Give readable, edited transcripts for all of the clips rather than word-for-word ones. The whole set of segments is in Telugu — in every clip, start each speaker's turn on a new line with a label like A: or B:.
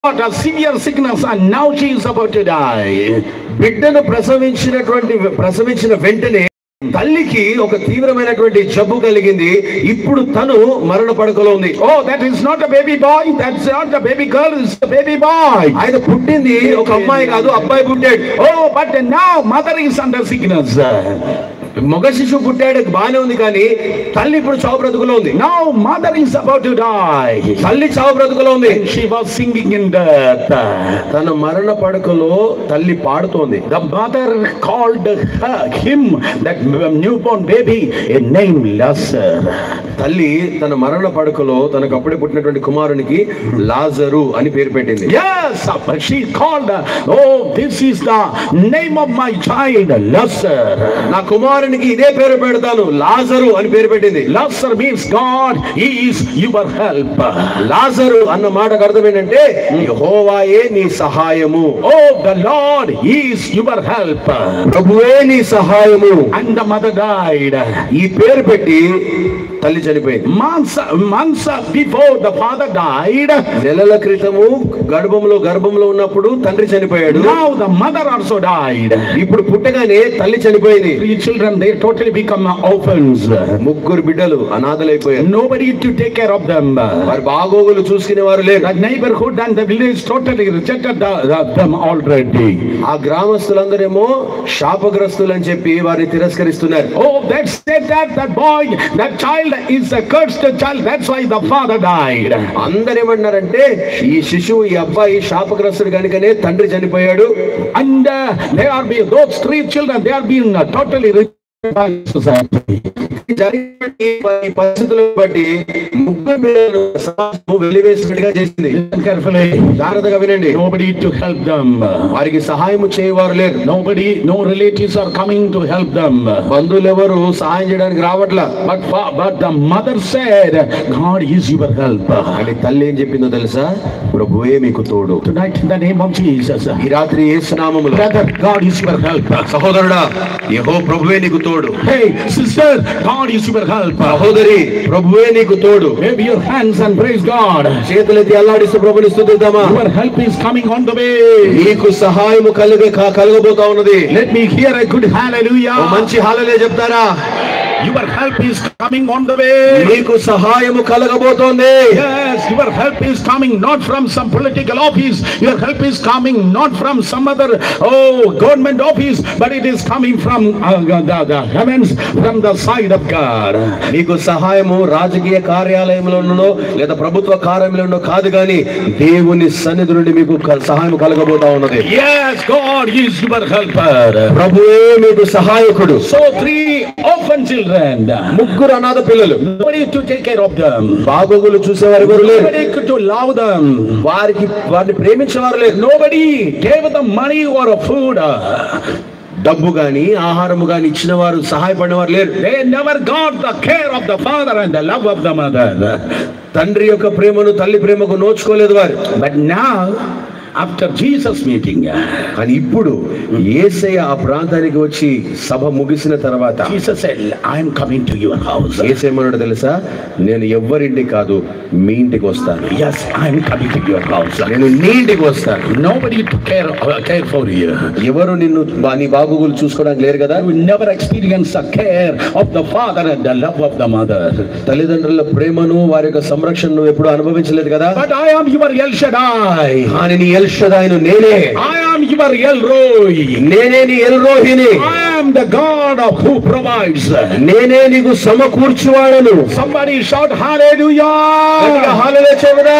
A: got a severe sickness and now she is about to die.
B: బిడ్డను ప్రసవించిన వెంటనే తల్లికి ఒక తీవ్రమైనటువంటి జబ్బు కలిగింది. ఇప్పుడు తను మరణ పడకలో ఉంది.
A: Oh, that is not a baby boy, that's not a baby girl, it's a baby boy.
B: ఆయన పుట్టింది ఒక అమ్మాయి కాదు, అబ్బాయి పుట్టాడు.
A: Oh, but now mother is under sickness.
B: మగ శిశువు పుట్టాడు, బానే ఉంది, కానీ తల్లి ఇప్పుడు చావు బ్రతుకులో ఉంది.
A: Now mother is about to die.
B: తల్లి చావు బ్రతుకులో ఉంది.
A: She was sinking in death.
B: తన మరణ పడకలో తల్లి పాడుతోంది.
A: The mother called him, that newborn baby, a name Lazarus.
B: తల్లి తన మరణ పడకలో తనకు అప్పుడే పుట్టినటువంటి కుమారునికి లాజరు అని పేరు పెట్టింది.
A: Yes, she called, oh, this is the name of my child, Lazarus.
B: నా కుమారునికి ఇదే పేరు పెడతాను, లాజరు అని పేరు పెట్టింది.
A: Lazarus means God is your help.
B: లాజరు అన్న మాటకు అర్థం ఏంటంటే యెహోవాయే నీ సహాయము.
A: Oh, the Lord is your help.
B: ప్రభువే నీ సహాయము.
A: And the mother died.
B: ఈ పేరు పెట్టి తల్లి చనిపోయింది.
A: Months before the father died,
B: నెలల క్రితము గర్భంలో ఉన్నప్పుడు తండ్రి చనిపోయాడు.
A: now the mother also died.
B: ఇప్పుడు పుట్టగానే తల్లి చనిపోయింది.
A: 3 children, they totally become orphans.
B: ముగ్గురు బిడ్డలు అనాథలైపోయారు.
A: Nobody to take care of them.
B: వారి బాగోగులు చూసుకునే వారు లేరు.
A: The neighborhood and the village totally rejected them already.
B: ఆ గ్రామస్తులందరేమో శాపగ్రస్తులు అని చెప్పి వారిని తిరస్కరిస్తున్నారు.
A: Oh, that said that boy, that child is a cursed child, that's why the father died.
B: అందరేమన్నారంటే ఈ శిశువు, ఈ అబ్బాయి శాపగ్రస్తుడు కనుకనే తండ్రి చనిపోయాడు.
A: And they are being, those 3 children, they are being totally rejected by society.
B: పరిస్థితులను బట్టి ముగ్గురు బిడ్డలను సమాజము వెలివేసినట్టుగా చేసింది.
A: Carefully,
B: జాగ్రత్తగా వినండి.
A: nobody to help them.
B: వారికి సహాయం చేయవారు లేరు.
A: Nobody, no relatives are coming to help them.
B: బంధువులు ఎవరు సహాయం చేయడానికి రావట్లా.
A: But the mother said, God is your help.
B: అని తల్లి ఏం చెప్పిందో తెలుసా? ప్రభువే మీకు తోడు.
A: Tonight in the name of Jesus,
B: ఈ రాత్రి యేసు నామములో,
A: brother, God is your help.
B: సహోదరుడా, యెహోవా ప్రభువే నీకు తోడు.
A: Hey sister, God is your help.
B: సహోదరి, ప్రభువే నీకు తోడు.
A: Wave your hands and praise God.
B: చేతులెత్తి అల్లాడిస్తూ ప్రభువుని స్తుతిద్దామా?
A: Your help is coming on the way.
B: నీకు సహాయము కలగబోతా ఉన్నది.
A: Let me hear a good hallelujah.
B: మంచి హల్లెలూయా చెప్తారా?
A: Your help is coming on the way.
B: నీకు సహాయము కలగబోతోంది.
A: Yes, your help is coming not from some political office. Your help is coming not from some other government office, but it is coming from the heavens, from the side of God.
B: నీకు సహాయము రాజకీయ కార్యాలయంలోనో లేదా ప్రభుత్వ కార్యాలయంలో కాదు, కానీ దేవుని సన్నిధి నుండి మీకు సహాయం కలగబోతా ఉన్నది.
A: Yes, God is your helper.
B: ప్రభువే మీకు సహాయకుడు.
A: So 3 orphan children,
B: ముగ్గురు అనాథ పిల్లలు,
A: nobody to take care of them,
B: బాగోగులు చూసేవారు ఎవరు లేరు.
A: nobody to love them,
B: వారిని ప్రేమించేవారు లేరు.
A: nobody gave them money or food.
B: డబ్బు గాని ఆహారము గాని ఇచ్చిన వారు, సహాయపడినవారు లేరు.
A: They never got the care of the father and the love of the mother.
B: తండ్రి యొక్క ప్రేమను, తల్లి ప్రేమకు నోచుకోలేదు వారు.
A: But now, after Jesus meeting,
B: కానీ ఇప్పుడు యేసయ్య ఆ ప్రాంతానికి వచ్చి సభ ముగిసిన తర్వాత
A: Jesus said, I am coming to your house.
B: యేసయ్యమన్నాడు తెలుసా? నేను ఎవ్వరింటికి కాదు, మీ ఇంటికి వస్తాను.
A: Yes, I am coming to your house.
B: నేను నీ ఇంటికి వస్తాను.
A: Nobody to care for you.
B: ఎవరు నిన్ను నీ బాగోగులు చూసుకోవడానికి లేరు కదా.
A: You never experience the care of the father and the love of the mother.
B: తల్లిదండ్రుల ప్రేమను, వారి యొక్క సంరక్షణను ఎప్పుడు అనుభవించలేదు కదా.
A: But I am your El Shaddai.
B: కానీ నీ ఎల్ షదాయిను నేనే.
A: I am your El Roi.
B: నేనే నీ L Rohini.
A: I am the God of who provides.
B: నేనే నీకు సమకూర్చువాడను.
A: Somebody shout hallelujah.
B: Hallelujah చెబుదా.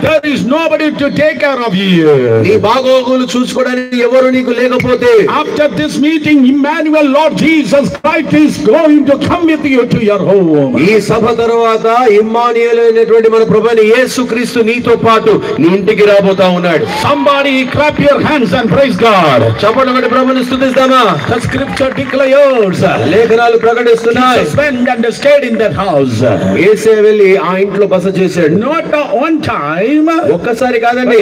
A: There is nobody to take care of you.
B: నీ బాగోగులు చూసుకోవడానికి ఎవరు నీకు లేకపోతే,
A: after this meeting, Emmanuel, Lord Jesus Christ is going to come with you to your home.
B: ఈ సభ తరువాత ఇమ్మానుయేలు అయినటువంటి మన ప్రభువైన యేసుక్రీస్తు నీతో పాటు నీ ఇంటికి రాబోతా ఉన్నాడు.
A: Somebody clap your hands and praise God.
B: చప్పట్లు కొట్టి ప్రభువుని స్తుతిద్దామా?
A: The scripture declares,
B: లేఖనాలు ప్రకటిస్తున్నాయి,
A: Jesus went and stayed in that house.
B: యేసే వెళ్ళి ఆ ఇంట్లో బస చేశాడు.
A: Not one time,
B: ఒక్కసారి కాదండి,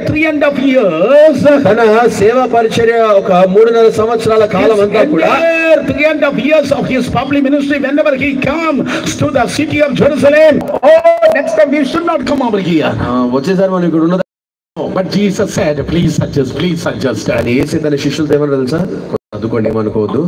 A: 3.5 years.
B: తన సేవా పరిచర్య ఒక 3.5 సంవత్సరాల కాలం అంతా కూడా
A: 3.5 years of his public ministry, whenever he comes to the city of Jerusalem, oh, next time we should not come over here.
B: వచ్చేసారి మనం ఇక్కడ ఉన్న
A: But Jesus said, please adjust.
B: అని యేసు తన శిష్యులతో ఏమన్నా తెలుసా? అదుకోండి, ఏమనుకోవద్దు.